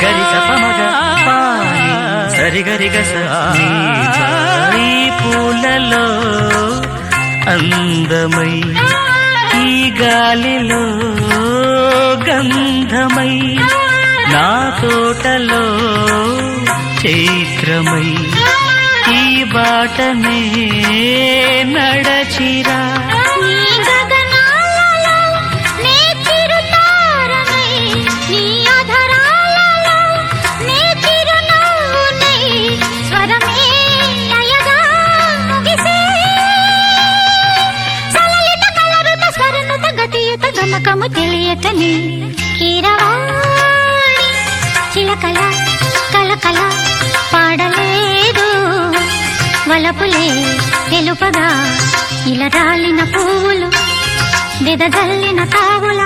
గరి సపమగ పాని సరిగరి గస ఈ పూలలో అందమై ఈ గాలిలో గంధమై నా తోటలో చైత్రమై ఈ బాటనే నడచిరా గమకము తెలియటని కీరవాణి చిలకల కలకల పాడలేదు వలపులే తెలుపగా ఇలా రాలిన పువ్వులు వెదజల్లిన తావుల